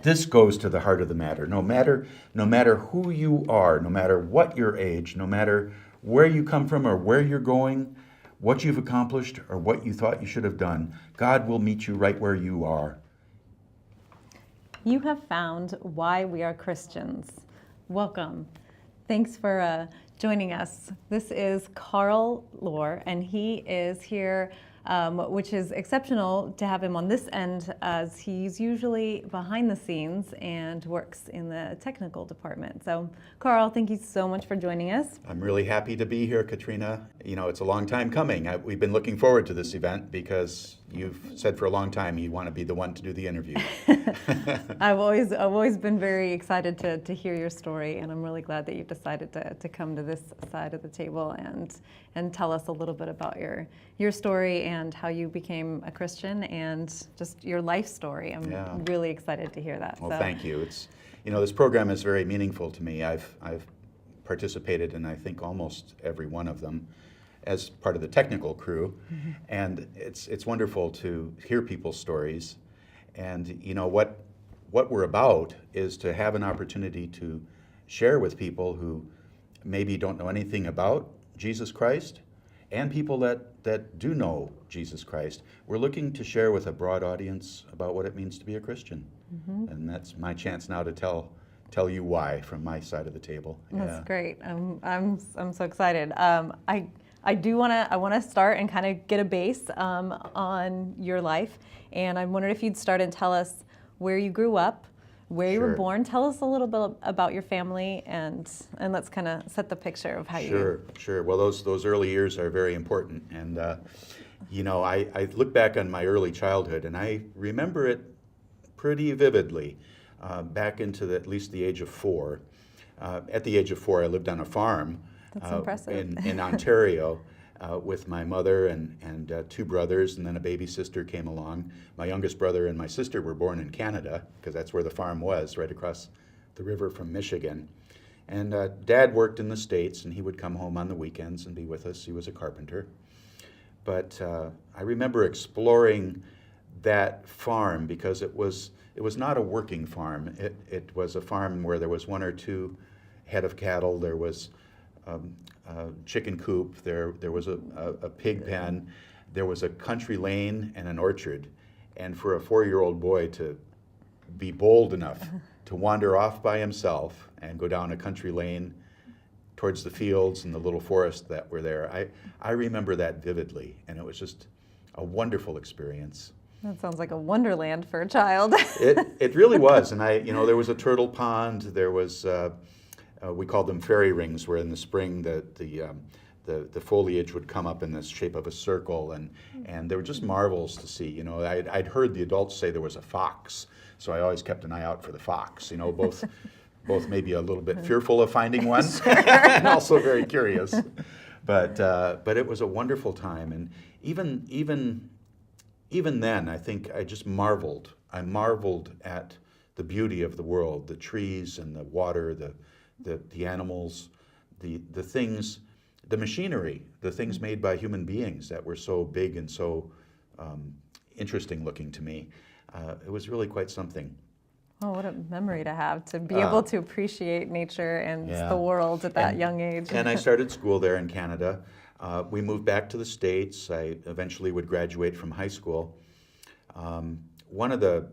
this goes to the heart of the matter. No matter who you are, no matter what your age, no matter where you come from or where you're going, what you've accomplished or what you thought you should have done, God will meet you right where you are. You have found why we are Christians. Welcome. Thanks for joining us. This is Carl Laur, and he is here, which is exceptional to have him on this end, as he's usually behind the scenes and works in the technical department. So, Carl, thank you so much for joining us. I'm really happy to be here, Katrina. You know, it's a long time coming. We've been looking forward to this event because you've said for a long time you want to be the one to do the interview. I've always been very excited to hear your story, and I'm really glad that you've decided to come to this side of the table and tell us a little bit about your story and how you became a Christian and just your life story. I'm really excited to hear that. Well, thank you. This program is very meaningful to me. I've participated in, I think, almost every one of them as part of the technical crew, and it's wonderful to hear people's stories. And you know what we're about is to have an opportunity to share with people who maybe don't know anything about Jesus Christ, and people that do know Jesus Christ. We're looking to share with a broad audience about what it means to be a Christian, and that's my chance now to tell you why from my side of the table. That's great. I'm so excited. I want to start and kind of get a base on your life, and I wondered if you'd start and tell us where you grew up, where you were born. Tell us a little bit about your family, and let's kind of set the picture of how you. Sure. Well, those early years are very important, and I look back on my early childhood, and I remember it pretty vividly, back into at least the age of 4. At the age of 4, I lived on a farm. That's impressive. In Ontario, with my mother and 2 brothers, and then a baby sister came along. My youngest brother and my sister were born in Canada, because that's where the farm was, right across the river from Michigan. And Dad worked in the States, and he would come home on the weekends and be with us. He was a carpenter. But I remember exploring that farm because it was not a working farm. It was a farm where there was 1 or 2 head of cattle. There was chicken coop, there was a pig pen, there was a country lane and an orchard. And for a 4-year-old boy to be bold enough to wander off by himself and go down a country lane towards the fields and the little forest that were there, I remember that vividly, and it was just a wonderful experience. That sounds like a wonderland for a child. It really was, and there was a turtle pond, there was we called them fairy rings, where in the spring the foliage would come up in the shape of a circle, and they were just marvels to see. You know, I'd heard the adults say there was a fox, so I always kept an eye out for the fox. You know, both maybe a little bit fearful of finding one, and also very curious. But it was a wonderful time, and even then, I think I just marveled. I marveled at the beauty of the world, the trees and the water, the animals, the things, the machinery, the things made by human beings that were so big and so interesting looking to me. It was really quite something. Oh, what a memory to have, to be able to appreciate nature and the world at that young age. And I started school there in Canada. We moved back to the States. I eventually would graduate from high school. One of the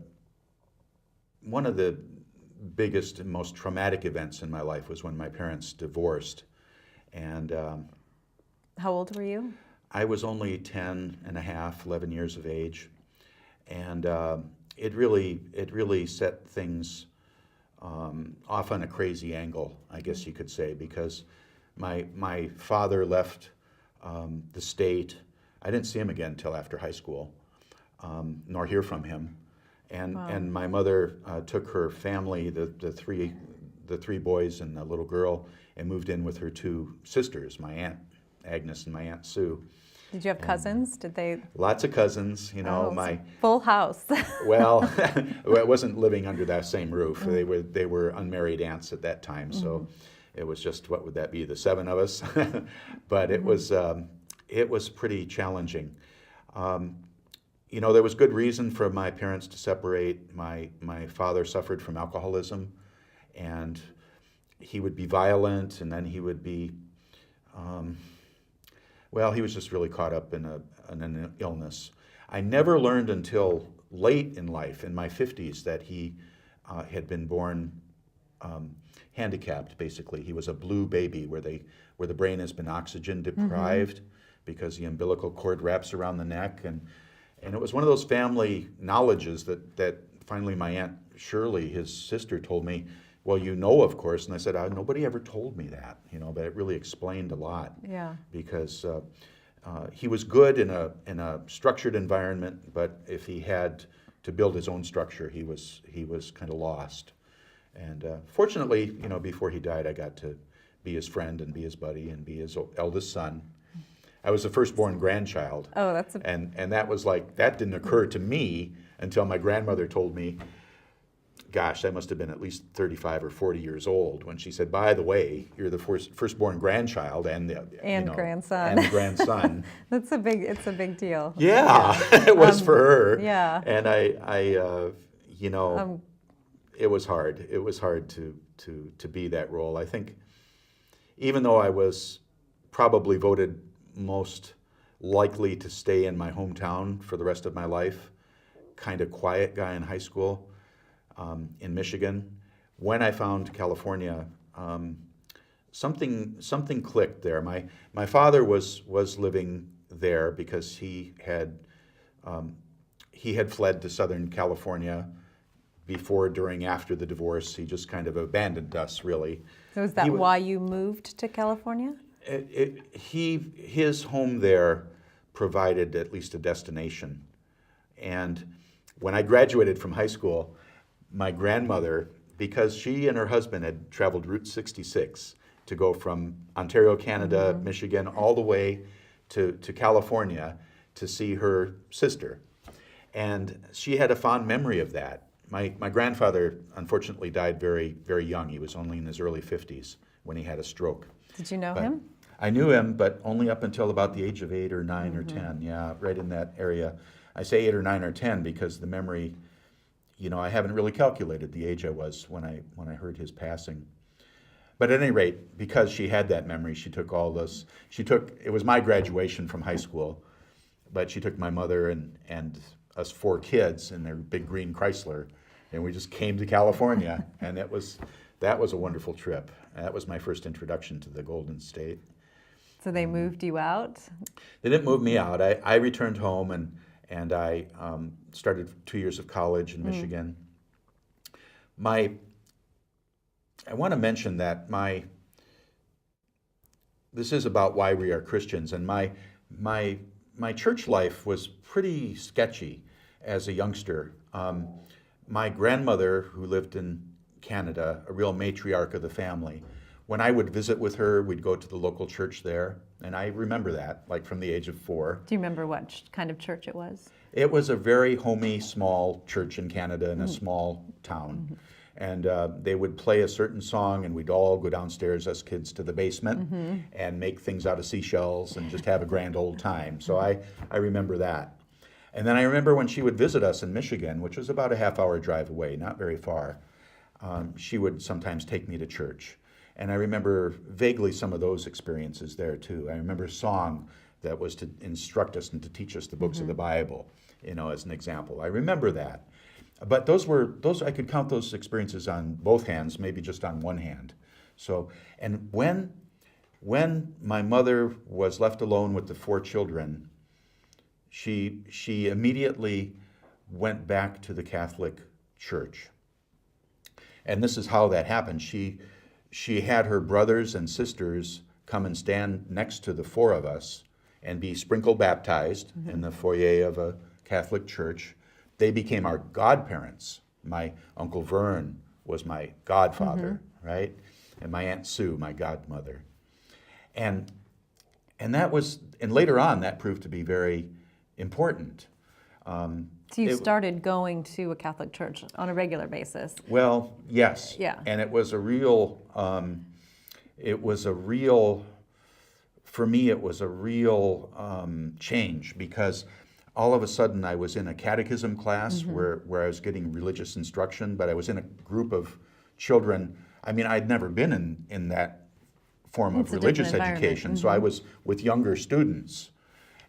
biggest and most traumatic events in my life was when my parents divorced. And how old were you? I was only 10 and a half, 11 years of age. And it really set things off on a crazy angle, I guess you could say, because my father left the state. I didn't see him again until after high school, nor hear from him. And my mother took her family, the three boys and the little girl, and moved in with her 2 sisters, my Aunt Agnes and my Aunt Sue. Did you have cousins? Did they? Lots of cousins, you know. My full house. Well, I wasn't living under that same roof. They were unmarried aunts at that time, so it was just, what would that be, the 7 of us? But it was pretty challenging. there was good reason for my parents to separate. My father suffered from alcoholism, and he would be violent, and then he would be, he was just really caught up in an illness. I never learned until late in life, in my 50s, that he had been born handicapped, basically. He was a blue baby where the brain has been oxygen deprived because the umbilical cord wraps around the neck. And it was one of those family knowledges that finally my Aunt Shirley, his sister, told me, well, of course. And I said, nobody ever told me that, but it really explained a lot. Yeah. Because he was good in a structured environment, but if he had to build his own structure, he was kind of lost. And fortunately, before he died, I got to be his friend and be his buddy and be his eldest son. I was the firstborn grandchild. Oh, and that was that didn't occur to me until my grandmother told me, gosh, I must have been at least 35 or 40 years old when she said, by the way, you're the firstborn grandchild and grandson. And the grandson. It's a big deal. Yeah, it was for her. Yeah. And it was hard. It was hard to be that role. I think even though I was probably voted most likely to stay in my hometown for the rest of my life, kind of quiet guy in high school in Michigan, when I found California, something clicked there. My father was living there because he had fled to Southern California before, during, after the divorce. He just kind of abandoned us, really. So is that why you moved to California? His home there provided at least a destination. And when I graduated from high school, my grandmother, because she and her husband had traveled Route 66 to go from Ontario, Canada, Michigan, all the way to California to see her sister. And she had a fond memory of that. My grandfather, unfortunately, died very, very young. He was only in his early 50s when he had a stroke. Did you know him? I knew him, but only up until about the age of 8 or 9 or 10. Yeah, right in that area. I say 8 or 9 or 10 because the memory, I haven't really calculated the age I was when I heard his passing. But at any rate, because she had that memory, she took all this. It was my graduation from high school, but she took my mother and us 4 kids in their big green Chrysler, and we just came to California, and that was a wonderful trip. That was my first introduction to the Golden State. So they moved you out? They didn't move me out. I returned home and I started 2 years of college in Michigan. I want to mention that this is about why we are Christians, and my church life was pretty sketchy as a youngster. My grandmother, who lived in Canada, a real matriarch of the family, when I would visit with her, we'd go to the local church there, and I remember that, from the age of 4. Do you remember what kind of church it was? It was a very homey, small church in Canada in a small town. And they would play a certain song, and we'd all go downstairs, us kids, to the basement and make things out of seashells and just have a grand old time. So I remember that. And then I remember when she would visit us in Michigan, which was about a half-hour drive away, not very far, she would sometimes take me to church. And I remember vaguely some of those experiences there, too. I remember a song that was to instruct us and to teach us the books of the Bible, as an example. I remember that. But those I could count those experiences on both hands, maybe just on one hand. So, and when my mother was left alone with the 4 children, she immediately went back to the Catholic Church. And this is how that happened. She had her brothers and sisters come and stand next to the 4 of us and be sprinkle baptized in the foyer of a Catholic church. They became our godparents. My Uncle Vern was my godfather, right? And my Aunt Sue, my godmother. And later on, that proved to be very important. So you started going to a Catholic church on a regular basis? Well, yes. Yeah. And it was a real, for me, it was a real change, because all of a sudden I was in a catechism class where I was getting religious instruction, but I was in a group of children. I mean, I'd never been in that form of It's a religious different environment. education, so I was with younger students,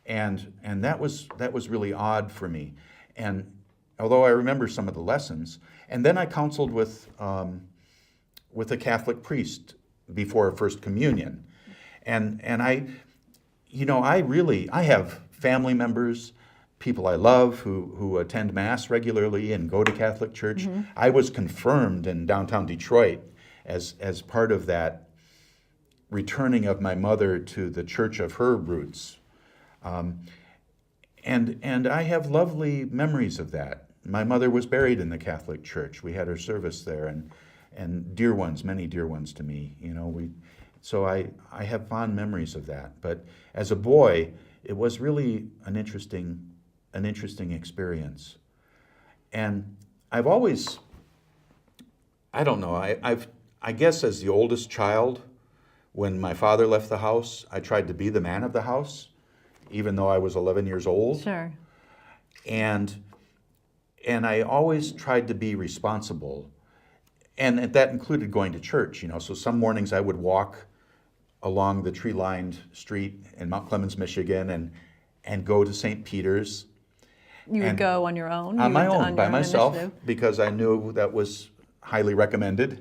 and that was really odd for me. And although I remember some of the lessons, and then I counseled with a Catholic priest before First Communion, and I, I have family members, people I love who attend Mass regularly and go to Catholic church. I was confirmed in downtown Detroit as part of that returning of my mother to the church of her roots. And I have lovely memories of that. My mother was buried in the Catholic Church. We had her service there, and dear ones, many dear ones to me. So I have fond memories of that. But as a boy, it was really an interesting experience. And I've always, I don't know, I guess as the oldest child, when my father left the house, I tried to be the man of the house, even though I was 11 years old. Sure. And I always tried to be responsible. And that included going to church, So some mornings I would walk along the tree-lined street in Mount Clemens, Michigan, and go to St. Peter's. You would go on your own? On my You went own, by your myself, initiative? because I knew that was highly recommended.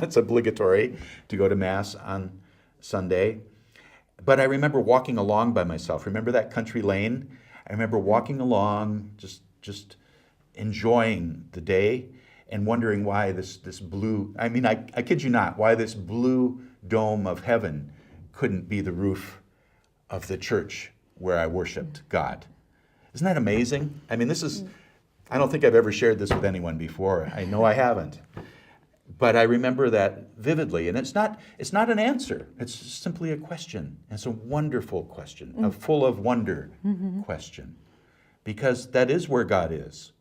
It's obligatory to go to Mass on Sunday. But I remember walking along by myself. Remember that country lane? I remember walking along, just enjoying the day and wondering why this blue, I kid you not, why this blue dome of heaven couldn't be the roof of the church where I worshiped God. Isn't that amazing? I don't think I've ever shared this with anyone before. I know I haven't. But I remember that vividly, and it's not an answer. It's simply a question. It's a wonderful question, a full of wonder question, because that is where God is.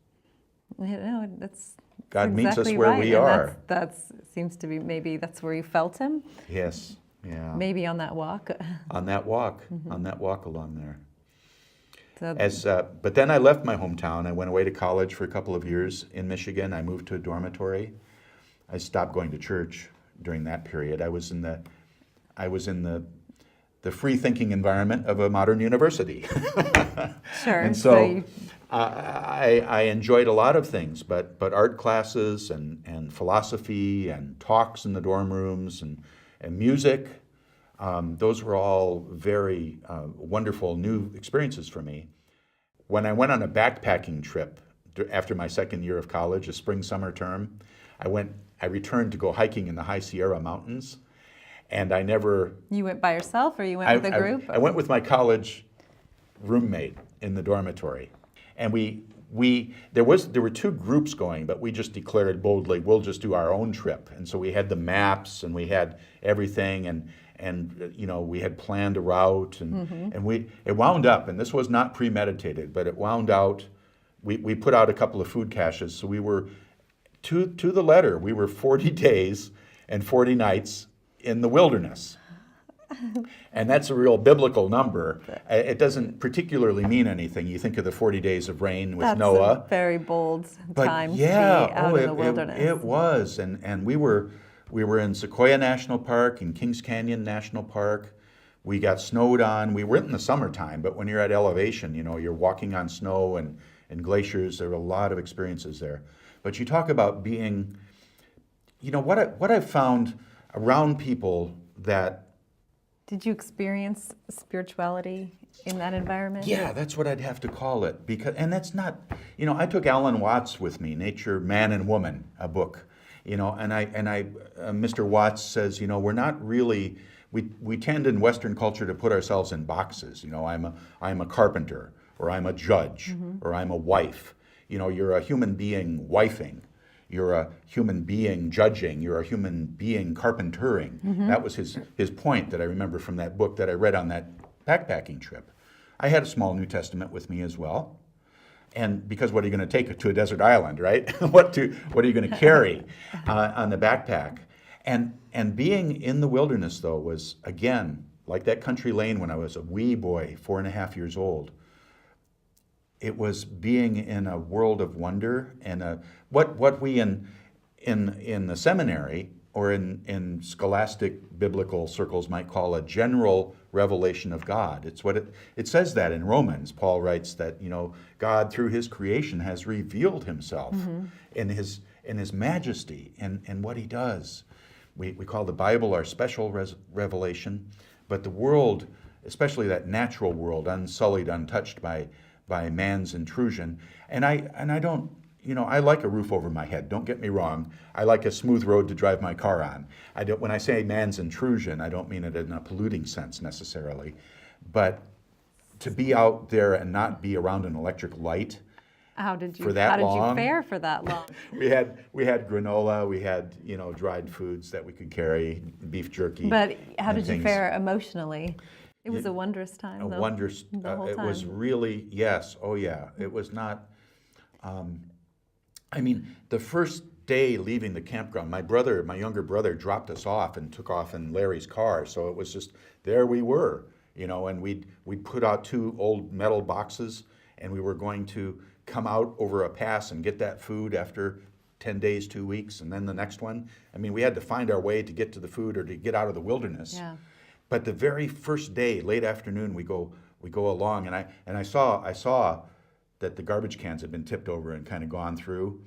That's God meets us exactly where right. we And are. That's seems to be, maybe that's where you felt him. Yes, yeah. Maybe on that walk. On that walk along there. So, But then I left my hometown. I went away to college for a couple of years in Michigan. I moved to a dormitory. I stopped going to church during that period. I was in the free-thinking environment of a modern university. sure. And so I enjoyed a lot of things, but art classes and philosophy and talks in the dorm rooms and music, those were all very wonderful new experiences for me. When I went on a backpacking trip after my second year of college, a spring-summer term, I returned to go hiking in the High Sierra Mountains, and I never... You went by yourself, or you went with a group? I went with my college roommate in the dormitory, and there were two groups going, but we just declared boldly, we'll just do our own trip. And so we had the maps, and we had everything, and we had planned a route, and it wound up, and this was not premeditated, but it wound out. We put out a couple of food caches, so we were to the letter. We were 40 days and 40 nights in the wilderness. And that's a real biblical number. It doesn't particularly mean anything. You think of the 40 days of rain with Noah. That's a very bold But time to yeah, be out in the wilderness. It was. And we were in Sequoia National Park and Kings Canyon National Park. We got snowed on. We weren't in the summertime, but when you're at elevation, you're walking on snow and glaciers. There were a lot of experiences there. But you talk about being, what I've found around people that... Did you experience spirituality in that environment? Yeah, that's what I'd have to call it. And that's not, I took Alan Watts with me, Nature, Man and Woman, a book, Mr. Watts says, we're not really, we tend in Western culture to put ourselves in boxes. I'm a carpenter, or I'm a judge, or I'm a wife. You're a human being wifing. You're a human being judging. You're a human being carpentering. That was his point that I remember from that book that I read on that backpacking trip. I had a small New Testament with me as well. And because what are you going to take to a desert island, right? What are you going to carry on the backpack? And being in the wilderness, though, was, again, like that country lane when I was a wee boy, 4.5 years old. it was being in a world of wonder and what we in the seminary or in scholastic biblical circles might call a general revelation of God. It's what it says that in Romans. Paul writes that, God through his creation has revealed himself in his majesty and what he does. We call the Bible our special revelation, but the world, especially that natural world, unsullied, untouched by man's intrusion. And I don't, I like a roof over my head. Don't get me wrong. I like a smooth road to drive my car on. When I say man's intrusion, I don't mean it in a polluting sense necessarily, but to be out there and not be around an electric light. How did you fare for that long? we had granola, we had dried foods that we could carry, beef jerky. But how did you fare emotionally? It was a wondrous time. A wondrous. It was really, yes. Oh yeah. It was not. The first day leaving the campground, my younger brother, dropped us off and took off in Larry's car. So it was just there we were, and we'd put out 2 old metal boxes, and we were going to come out over a pass and get that food after 10 days, 2 weeks, and then the next one. We had to find our way to get to the food or to get out of the wilderness. Yeah. But the very first day, late afternoon, we go along, and I saw that the garbage cans had been tipped over and kind of gone through.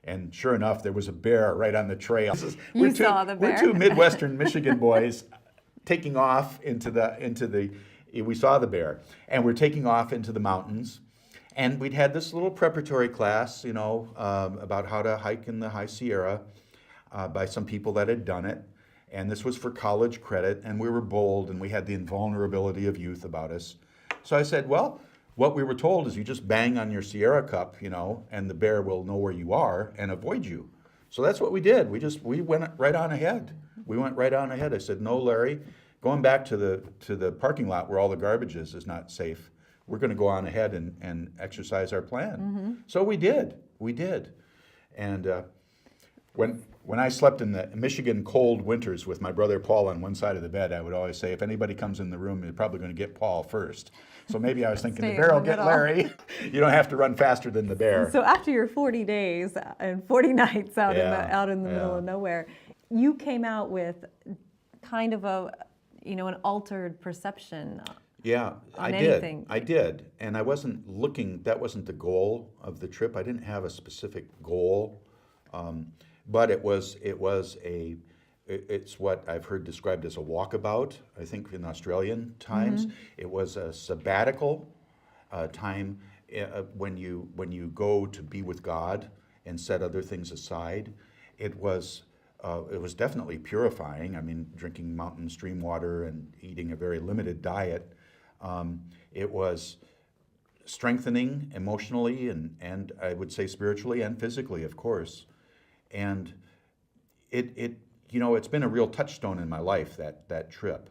And sure enough, there was a bear right on the trail. You saw the bear. We're 2 Midwestern Michigan boys taking off we saw the bear, and we're taking off into the mountains. And we'd had this little preparatory class, about how to hike in the High Sierra by some people that had done it. And this was for college credit, and we were bold, and we had the invulnerability of youth about us. So I said, well, what we were told is you just bang on your Sierra cup, and the bear will know where you are and avoid you. So that's what we did. We went right on ahead. I said, no, Larry, going back to the parking lot where all the garbage is not safe. We're going to go on ahead and exercise our plan. Mm-hmm. So we did. And when I slept in the Michigan cold winters with my brother Paul on one side of the bed, I would always say, if anybody comes in the room, they're probably going to get Paul first. So maybe I was thinking, the bear will get Larry. You don't have to run faster than the bear. So after your 40 days and 40 nights out in the middle of nowhere, you came out with kind of an altered perception. Yeah, I did. And I wasn't looking, that wasn't the goal of the trip. I didn't have a specific goal. But it's what I've heard described as a walkabout, I think in Australian times. Mm-hmm. It was a sabbatical time when you go to be with God and set other things aside. It was definitely purifying. Drinking mountain stream water and eating a very limited diet. It was strengthening emotionally and I would say spiritually and physically, of course. And it's been a real touchstone in my life, that trip.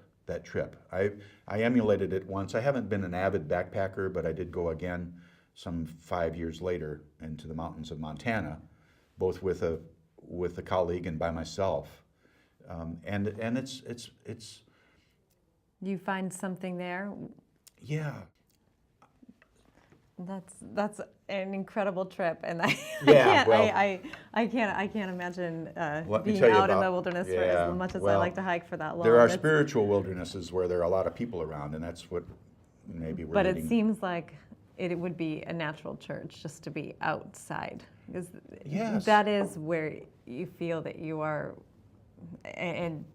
I emulated it once. I haven't been an avid backpacker, but I did go again some 5 years later into the mountains of Montana, both with a colleague and by myself. And it's. You find something there? Yeah. That's an incredible trip, and I can't imagine being out in the wilderness for as much as I like to hike for that long. There are spiritual wildernesses where there are a lot of people around, and that's what maybe we're. But it seems like it would be a natural church just to be outside, because that is where you feel that you are, and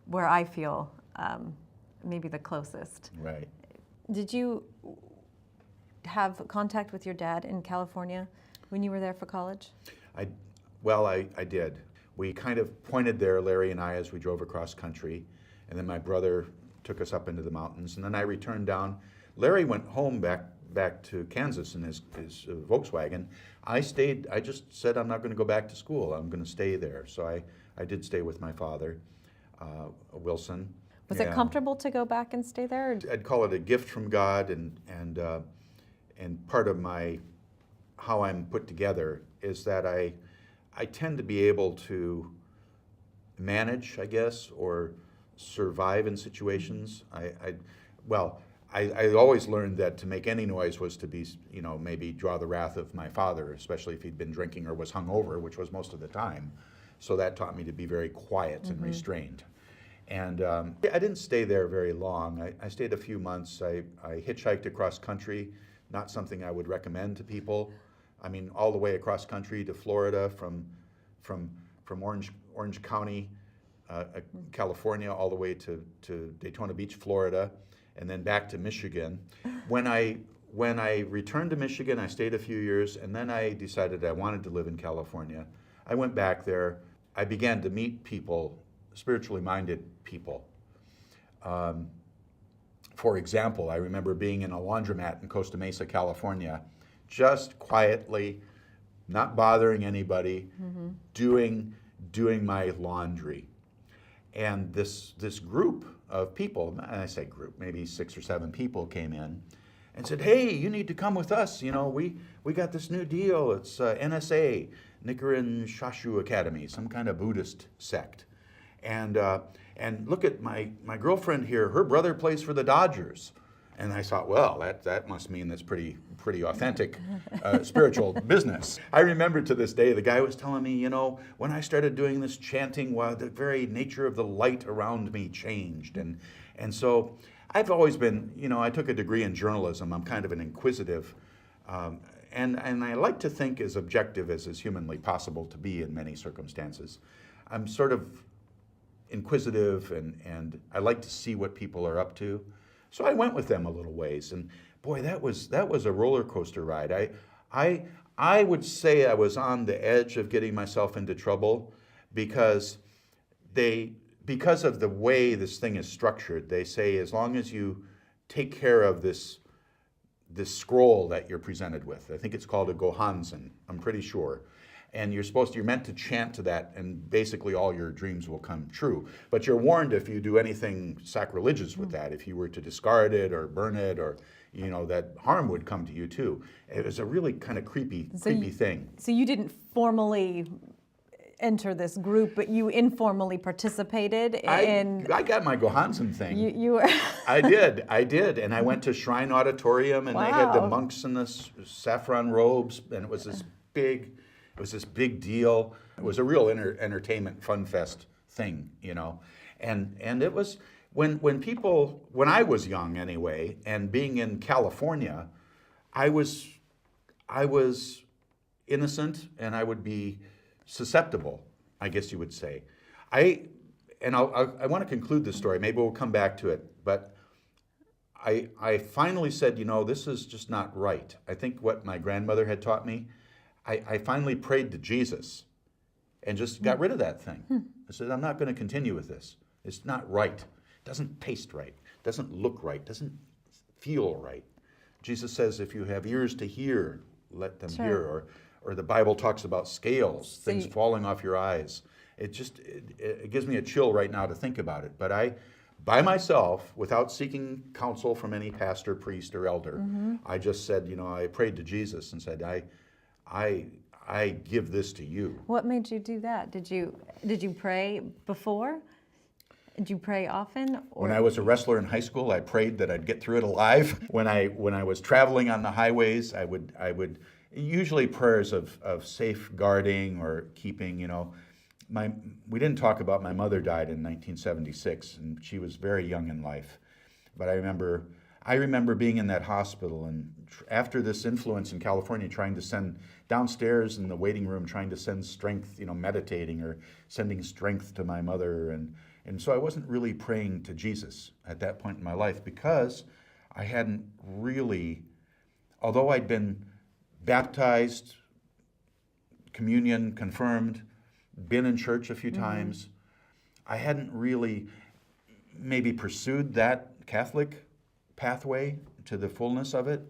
where I feel maybe the closest. Right. Did you have contact with your dad in California when you were there for college? I did. We kind of pointed there, Larry and I, as we drove across country, and then my brother took us up into the mountains, and then I returned down. Larry went home back to Kansas in his Volkswagen. I stayed. I just said I'm not going to go back to school. I'm going to stay there. So I did stay with my father, Wilson. Was it comfortable to go back and stay there? I'd call it a gift from God, and part of how I'm put together is that I tend to be able to manage, I guess, or survive in situations. I always learned that to make any noise was to be, maybe draw the wrath of my father, especially if he'd been drinking or was hungover, which was most of the time. So that taught me to be very quiet and restrained. And I didn't stay there very long. I stayed a few months. I hitchhiked across country, not something I would recommend to people. I mean, all the way across country to Florida, from Orange County, California, all the way to Daytona Beach, Florida, and then back to Michigan. When I returned to Michigan, I stayed a few years, and then I decided I wanted to live in California. I went back there. I began to meet people, spiritually minded people. For example, I remember being in a laundromat in Costa Mesa, California, just quietly, not bothering anybody, doing my laundry. And this group of people, and I say group, maybe 6 or 7 people came in and said, "Hey, you need to come with us. We got this new deal. It's NSA, Nichiren Shashu Academy, some kind of Buddhist sect. And look at my girlfriend here. Her brother plays for the Dodgers." And I thought, well, that must mean that's pretty authentic spiritual business. I remember to this day, the guy was telling me, when I started doing this chanting, well, the very nature of the light around me changed. And so I've always been, I took a degree in journalism. I'm kind of an inquisitive, and I like to think as objective as is humanly possible to be in many circumstances. I'm sort of inquisitive, and I like to see what people are up to. So I went with them a little ways, and boy, that was a roller coaster ride. I would say I was on the edge of getting myself into trouble because of the way this thing is structured. They say as long as you take care of this scroll that you're presented with, I think it's called a Gohanzen, I'm pretty sure. And you're meant to chant to that, and basically all your dreams will come true. But you're warned if you do anything sacrilegious with that, if you were to discard it or burn it, or that harm would come to you too. It was a really kind of creepy thing. So you didn't formally enter this group, but you informally participated in. I got my Gohanzen thing. You were. I did, and I went to Shrine Auditorium, and they had the monks in the saffron robes, and it was this big deal. It was a real entertainment fun fest thing, and it was when I was young anyway, and being in California, I was innocent, and I would be susceptible, I guess you would say. I want to conclude this story. Maybe we'll come back to it, but I finally said, this is just not right. I think what my grandmother had taught me. I finally prayed to Jesus and just got rid of that thing. I said, I'm not going to continue with this. It's not right. It doesn't taste right. It doesn't look right. It doesn't feel right. Jesus says, if you have ears to hear, let them hear. Or the Bible talks about scales, things falling off your eyes. It gives me a chill right now to think about it. But I, by myself, without seeking counsel from any pastor, priest, or elder, I just said, I prayed to Jesus and said, I give this to you. What made you do that? Did you pray before? Did you pray often? Or? When I was a wrestler in high school, I prayed that I'd get through it alive. When I was traveling on the highways, I would usually prayers of safeguarding or keeping. We didn't talk about my mother died in 1976, and she was very young in life. But I remember being in that hospital, and after this influence in California, trying to send downstairs in the waiting room, trying to send strength, meditating or sending strength to my mother. And so I wasn't really praying to Jesus at that point in my life because I hadn't really, although I'd been baptized, communion, confirmed, been in church a few times, I hadn't really maybe pursued that Catholic pathway to the fullness of it.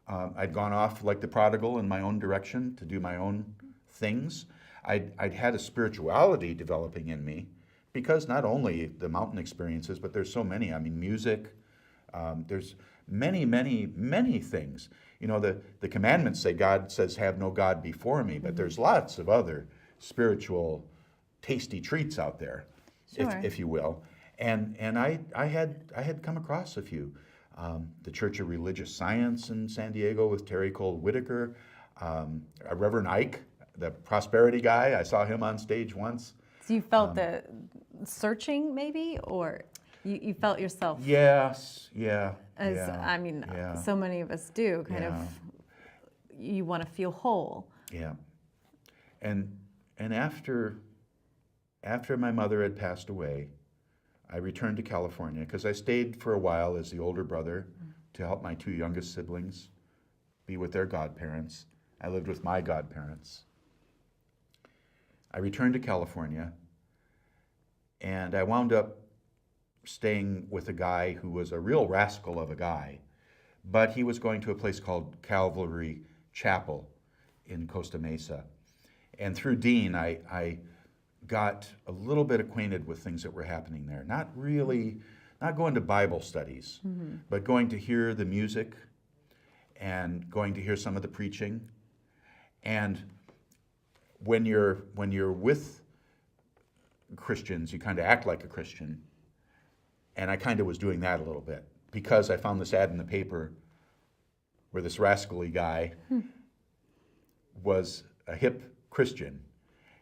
I'd gone off like the prodigal in my own direction to do my own things. I'd had a spirituality developing in me because not only the mountain experiences, but there's so many. I mean, music, there's many things. The commandments say, God says, have no God before me, but there's lots of other spiritual tasty treats out there, if you will. And I had come across a few. the Church of Religious Science in San Diego with Terry Cole Whitaker, Reverend Ike, the prosperity guy. I saw him on stage once. So you felt the searching maybe, or you felt yourself? Yes, yeah. As yeah, I mean, yeah, so many of us do. Kind of, you want to feel whole. yeah. And after my mother had passed away, I returned to California because I stayed for a while as the older brother to help my two youngest siblings be with their godparents. I lived with my godparents. I returned to California, and I wound up staying with a guy who was a real rascal of a guy, but he was going to a place called Calvary Chapel in Costa Mesa. And through Dean, I got a little bit acquainted with things that were happening there. Not going to Bible studies, but going to hear the music and going to hear some of the preaching. And when you're with Christians, you kind of act like a Christian. And I kind of was doing that a little bit because I found this ad in the paper where this rascally guy was a hip Christian,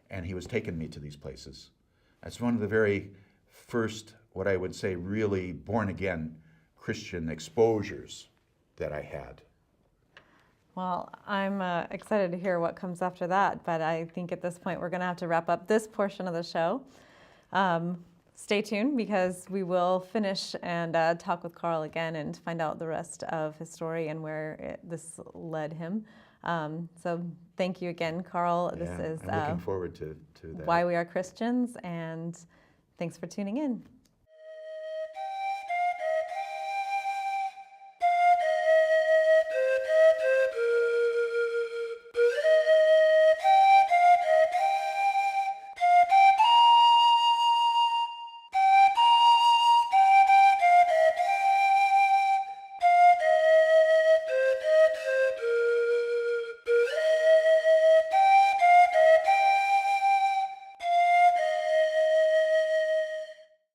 and he was taking me to these places. That's one of the very first, what I would say, really born-again Christian exposures that I had. Well, I'm excited to hear what comes after that, but I think at this point we're going to have to wrap up this portion of the show. Stay tuned because we will finish and talk with Carl again and find out the rest of his story and where this led him. So thank you again, Carl. Yeah, This is I'm looking forward to that. Why We Are Christians, and thanks for tuning in.